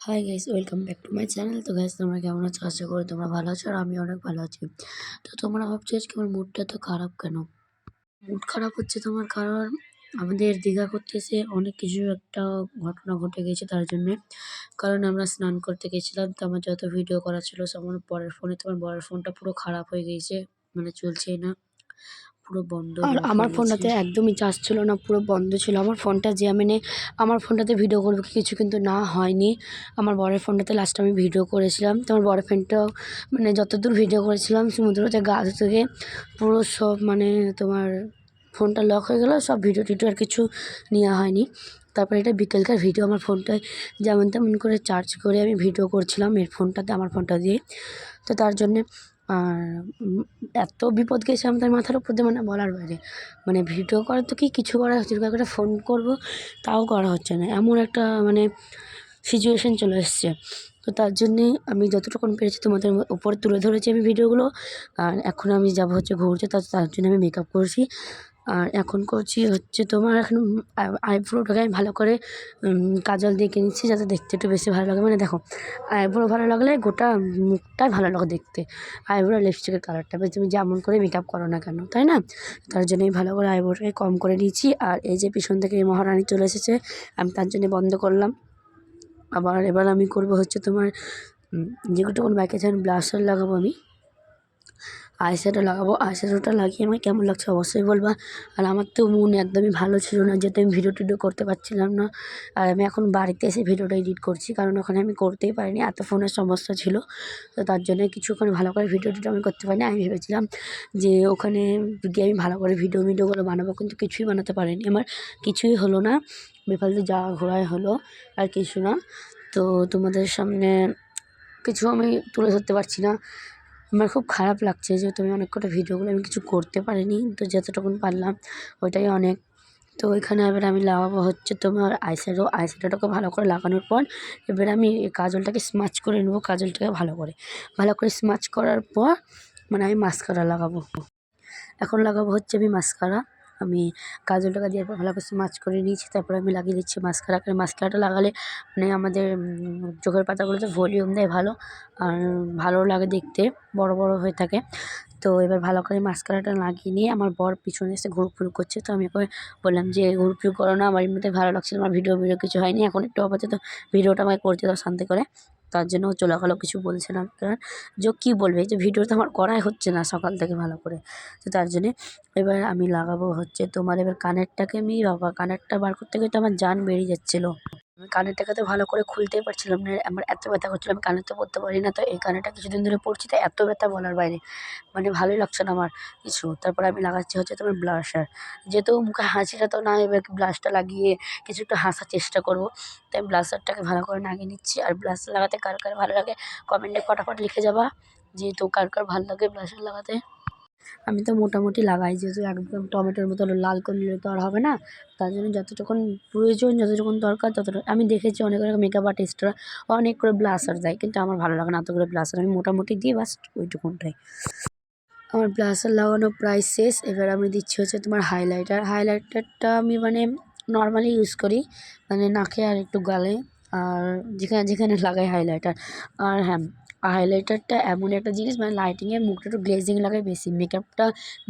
Hi guys, welcome back to my channel. তো guys, তোমরা কেমন আছো? আশা করি তোমরা ভালো আছো, আর আমি অনেক ভালো আছি। তো তোমরা ভাবছো আজকে আমার মুডটা তো খারাপ কেন? মুড খারাপ হচ্ছে তোমার কারণ আমাদের দীঘা করতে এসে অনেক কিছু একটা ঘটনা ঘটে গেছে তার জন্যে। কারণ আমরা স্নান করতে গেছিলাম, তো আমার যত ভিডিও করা ছিল সব আমার বরের ফোনে। তোমার বরের ফোনটা পুরো খারাপ হয়ে গিয়েছে, মানে চলছেই না, পুরো বন্ধ আর ব্লক আমার হয়ে গেছে। ফোনটাতে একদমই চার্জ ছিল না, পুরো বন্ধ ছিল। আমার ফোনটা যে আমি আমার ফোনটাতে ভিডিও করবো কিছু কিন্তু না হয়নি। আমার বরের ফোনটাতে লাস্টে আমি ভিডিও করেছিলাম। তো আমার বরের ফোনটাও মানে যতদূর ভিডিও করেছিলাম সমুদ্রতে গা থেকে পুরো সব মানে তোমার ফোনটা লক হয়ে গেল, সব ভিডিও টিডিও আর কিছু নেওয়া হয়নি। তারপরে এটা বিকেলকার ভিডিও, আমার ফোনটায় যেমন তেমন করে চার্জ করে আমি ভিডিও করছিলাম এর ফোনটাতে, আমার ফোনটা দিয়ে। তো তার জন্যে আর এত বিপদ গেছে আমাদের মাথার উপর দিয়ে, মানে বলার বাইরে। মানে ভিডিও করা তো কি কিছু করা হচ্ছে, কাউকে ফোন করব তাও করা হচ্ছে না, এমন একটা মানে সিচুয়েশান চলে এসছে। তো তার জন্যে আমি যতটুকুন পেরেছি তোমাদের উপরে তুলে ধরেছি আমি ভিডিওগুলো। আর এখন আমি যাবো হচ্ছে ঘুরতে, তার জন্য আমি মেকআপ করছি। আর এখন করছি হচ্ছে তোমার এখন আইব্রোটাকে আমি ভালো করে কাজল দিয়ে এঁকে নিচ্ছি, যাতে দেখতে একটু বেশি ভালো লাগে। মানে দেখো, আইব্রো ভালো লাগলে গোটা মুখটাই ভালো লাগে দেখতে। আইব্রো লিপস্টিকের কালারটা বেশ তুমি যেমন করে মেকআপ করো না কেন, তাই না? তার জন্য আমি ভালো করে আইব্রোটাকে কম করে নিয়েছি। আর এই যে পিছন থেকে এই মহারানী চলে এসেছে, আমি তার জন্য বন্ধ করলাম। আবার এবার আমি করব হচ্ছে তোমার যেটুকুন বাকি আছে ব্লাশার লাগাবো আমি, আইশ্যাডো লাগাবো। আইশ্যাডোটা লাগিয়ে আমাকে কেমন লাগছে অবশ্যই বলবা। আর আমার তো মন একদমই ভালো ছিল না, যেহেতু আমি ভিডিও টিডিও করতে পারছিলাম না। আর আমি এখন বাড়িতে এসে ভিডিওটা এডিট করছি, কারণ ওখানে আমি করতেই পারিনি, এত ফোনের সমস্যা ছিল। তো তার জন্য কিছুক্ষণ ভালো করে ভিডিও টিডিও আমি করতে পারিনি। আমি ভেবেছিলাম যে ওখানে গিয়ে আমি ভালো করে ভিডিওগুলো বানাবো, কিন্তু কিছুই বানাতে পারিনি। আমার কিছুই হলো না, বেফালতু যাওয়া ঘোরাই হলো, আর কিছু না। তো তোমাদের সামনে কিছু আমি তুলে ধরতে পারছি না। আমার খুব খারাপ লাগছে যে তুমি অনেক কটা ভিডিওগুলো আমি কিছু করতে পারিনি, তো যতটুকুন পারলাম ওইটাই অনেক। তো ওইখানে এবার আমি লাগাবো হচ্ছে তোমার আইশ্যাডোটাকে ভালো করে লাগানোর পর এবার আমি এই কাজলটাকে স্মাচ করে নেবো। কাজলটাকে ভালো করে স্মাচ করার পর মানে আমি মাস্কারা লাগাবো। এখন লাগাবো হচ্ছে আমি মাস্কারা। আমি কাজলটাকে দেওয়ার পর ভালো করে স্মাচ করে নিয়েছি, তারপরে আমি লাগিয়ে দিচ্ছি মাস্কারা। কারণ মাস্কারাটা লাগালে মানে আমাদের চোখের পাতাগুলোতে ভলিউম দেয় ভালো, আর ভালো লাগে দেখতে, বড় বড় হয়ে থাকে। তো এবার ভালো করে মাস্কারাটা লাগিয়ে নিয়ে আমার বর পিছনে এসে ঘুরঘুর করছে। তো আমি ওকে বললাম যে ঘুরঘুর করো না, আমার এমনিতে ভালো লাগছিল, আমার ভিডিও কিছু হয়নি, এখন একটু আপাতত ভিডিওটা আমাকে করতে দাও শান্তি করে। তার জন্য ও চলে গেলো, কিছু বলছে না। কারণ যে কী বলবে, এই যে ভিডিওটা আমার করাই হচ্ছে না সকাল থেকে ভালো করে। তো তার জন্যে এবার আমি লাগাবো হচ্ছে তোমার এবার কানেরটাকে আমি বাবা কানেরটা বার করতে গিয়ে তো আমার জান বেরিয়ে যাচ্ছিলো। আমি কানেরটাকে তো ভালো করে খুলতেই পারছিলাম না, আমার এত ব্যথা করছিল। আমি কানের তো পরতে পারি না, তো এই কানেরটা কিছুদিন ধরে পরছি, তাই এত ব্যথা বলার বাইরে, মানে ভালোই লাগছে না আমার কিছু। তারপরে আমি লাগাচ্ছি হচ্ছে তোমার ব্লাশার, যেহেতু মুখে হাসিটা তো না, এবার ব্লাশটা লাগিয়ে কিছু একটু হাসার চেষ্টা করবো। তাই ব্লাশারটাকে ভালো করে লাগিয়ে নিচ্ছি। আর ব্লাশার লাগাতে কার কার ভালো লাগে কমেন্টে ফটাফট লিখে যাবা, যেহেতু কার কার ভালো লাগে ব্লাশার লাগাতে। আমি তো মোটামুটি লাগাই, যেহেতু একদম টমেটোর মতো লাল করলে তো আর হবে না। তার জন্য যতটুকুন প্রয়োজন, যতটুকুন দরকার ততটুকু। আমি দেখেছি অনেক মেকআপ আর্টিস্টরা অনেক করে ব্লাশার দেয়, কিন্তু আমার ভালো লাগে না এত করে ব্লাশার। আমি মোটামুটি দিই, বাস ওইটুকুনটাই। আমার ব্লাশার লাগানো প্রায় শেষ। এবার আমি দিচ্ছি হচ্ছে তোমার হাইলাইটারটা আমি মানে নর্মালি ইউজ করি, মানে নাকে আর একটু গালে, আর যেখানে যেখানে লাগাই হাইলাইটার। আর হ্যাঁ, হাইলাইটারটা এমন একটা জিনিস, মানে লাইটিংয়ে মুখটা একটু গ্লেজিং লাগে বেশি।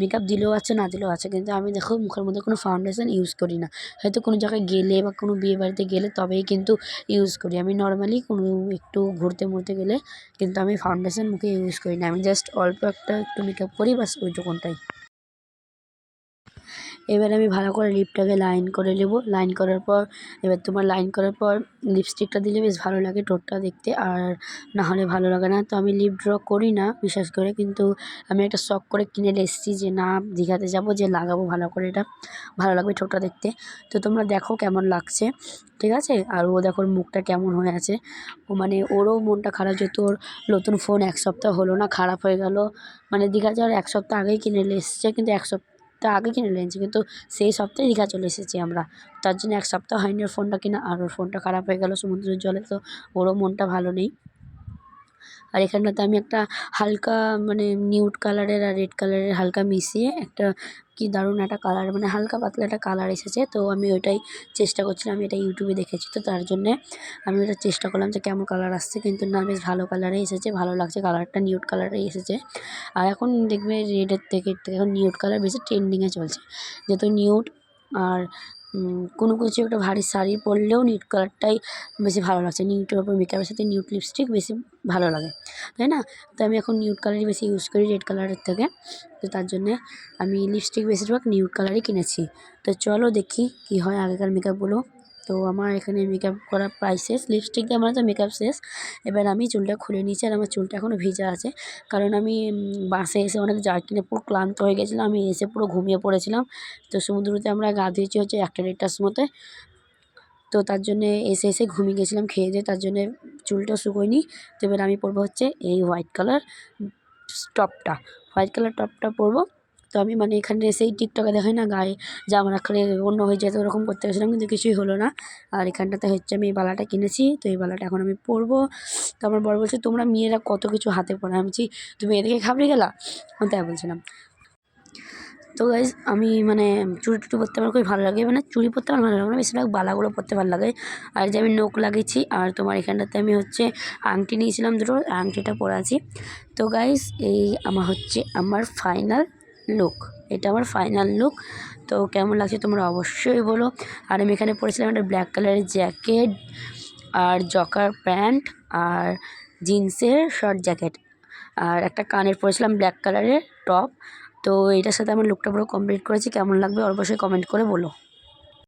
মেকআপ দিলেও আছে, না দিলেও আছে, কিন্তু আমি দেখো মুখের মধ্যে কোনো ফাউন্ডেশন ইউজ করি না। হয়তো কোনো জায়গায় গেলে বা কোনো বিয়ে বাড়িতে গেলে তবেই কিন্তু ইউজ করি। আমি নর্মালি কোনো একটু ঘুরতে মুড়তে গেলে কিন্তু আমি ফাউন্ডেশন মুখে ইউজ করি না। আমি জাস্ট অল্প একটু মেকআপ করি, বাস ওইটুকুনটাই। এবার আমি ভালো করে লিপটাকে লাইন করে নেব। লাইন করার পর এবার তোমার লাইন করার পর লিপস্টিকটা দিলে বেশ ভালো লাগে ঠোঁটটা দেখতে, আর না হলে ভালো লাগে না। তো আমি লিপ ড্র করি না বিশেষ করে, কিন্তু আমি একটা শখ করে কিনে এসেছি যে না, দীঘাতে যাব যে লাগাবো ভালো করে, এটা ভালো লাগবে ঠোঁটটা দেখতে। তো তোমরা দেখো কেমন লাগছে, ঠিক আছে? আর ও দেখো ওর মুখটা কেমন হয়ে আছে। ও মানে ওরও মনটা খারাপ, যেহেতু ওর নতুন ফোন 1 সপ্তাহ হলো না, খারাপ হয়ে গেল। মানে দীঘা যাওয়ার 1 সপ্তাহ আগেই কিনে এসেছে, কিন্তু 1 সপ্তাহ আগে কিনে এনেছি, কিন্তু সেই সপ্তাহে দীঘা চলে এসেছি আমরা। তার জন্য 1 সপ্তাহ হয়নি ওর ফোনটা কিনা, আর ওর ফোনটা খারাপ হয়ে গেল সমুদ্রের জলে। তো ওরও মনটা ভালো নেই। আর এখানটাতে আমি একটা হালকা মানে নিউড কালারের আর রেড কালারের হালকা মিশিয়ে একটা কি দারুণ একটা কালার মানে হালকা পাতলা একটা কালার এসেছে। তো আমি ওইটাই চেষ্টা করছিলাম, আমি এটা ইউটিউবে দেখেছি, তো তার জন্যে আমি ওটা চেষ্টা করলাম যে কেমন কালার আসছে, কিন্তু না বেশ ভালো কালারে এসেছে, ভালো লাগছে কালারটা, নিউড কালারে এসেছে। আর এখন দেখবে রেডের থেকে এখন নিউড কালার বেশি ট্রেন্ডিংয়ে চলছে, যেহেতু নিউড আর কোনো কিছু একটা ভারী শাড়ি পরলেও নিউড কালারটাই বেশি ভালো লাগছে। নিউডের ওপর মেকআপের সাথে নিউড লিপস্টিক বেশি ভালো লাগে, তাই না? তো আমি এখন নিউড কালারই বেশি ইউজ করি রেড কালারের থেকে। তো তার জন্যে আমি লিপস্টিক বেশিরভাগ নিউড কালারই কিনেছি। তো চলো দেখি কী হয় আগেকার মেকআপগুলো। তো আমার এখানে মেকআপ করা প্রায় শেষ, লিপস্টিক দিয়ে আমার তো মেকআপ শেষ। এবার আমি চুলটা খুলে নিয়েছি, আর আমার চুলটা এখনও ভিজা আছে, কারণ আমি বাসে এসে অনেক জার্কিংয়ে পুরো ক্লান্ত হয়ে গেছিলাম, আমি এসে পুরো ঘুমিয়ে পড়েছিলাম। তো সমুদ্রতে আমরা গা ধুয়েছি হচ্ছে 1টা-1:30টার সময়তে। তো তার জন্যে এসে ঘুমিয়ে গেছিলাম খেয়ে দিয়ে, তার জন্যে চুলটা শুকোয়নি। তো এবার আমি পরবো হচ্ছে এই হোয়াইট কালার টপটা পরবো। তো আমি মানে এখানে এসেই টিকটকে দেখাই না গায়ে জামা রাখলে অন্য হয়ে যায়, তো ওরকম করতে গেছিলাম, কিন্তু কিছুই হলো না। আর এখানটাতে হচ্ছে আমি এই বালাটা কিনেছি, তো এই বালাটা এখন আমি পরবো। তো আমার বর বলছে তোমরা মেয়েরা কত কিছু হাতে পরে, আমি বলছি তুমি এদিকে ঘাবড়ে গেলা, আমি তাই বলছিলাম। তো গাইজ আমি মানে চুড়ি টুড়ি পরতে আমার খুবই ভালো লাগে, মানে চুড়ি পরতে আমার ভালো লাগে না, বেশিরভাগ বালাগুলো পরতে ভালো লাগে। আর যে আমি নখ লাগিয়েছি, আর তোমার এখানটাতে আমি হচ্ছে আংটি নিয়েছিলাম দুটো, আংটিটা পরে আছি। তো গাইজ এই আমার ফাইনাল লুক, এটা আমার ফাইনাল লুক। তো কেমন লাগছে তোমরা অবশ্যই বলো। আর আমি এখানে পরেছিলাম একটা ব্ল্যাক কালারের জ্যাকেট আর জকার প্যান্ট আর জিন্সের শর্ট জ্যাকেট, আর একটা কানের পরেছিলাম ব্ল্যাক কালারের টপ। তো এটার সাথে আমার লুকটা পুরো কমপ্লিট করেছি, কেমন লাগবে অবশ্যই কমেন্ট করে বলো।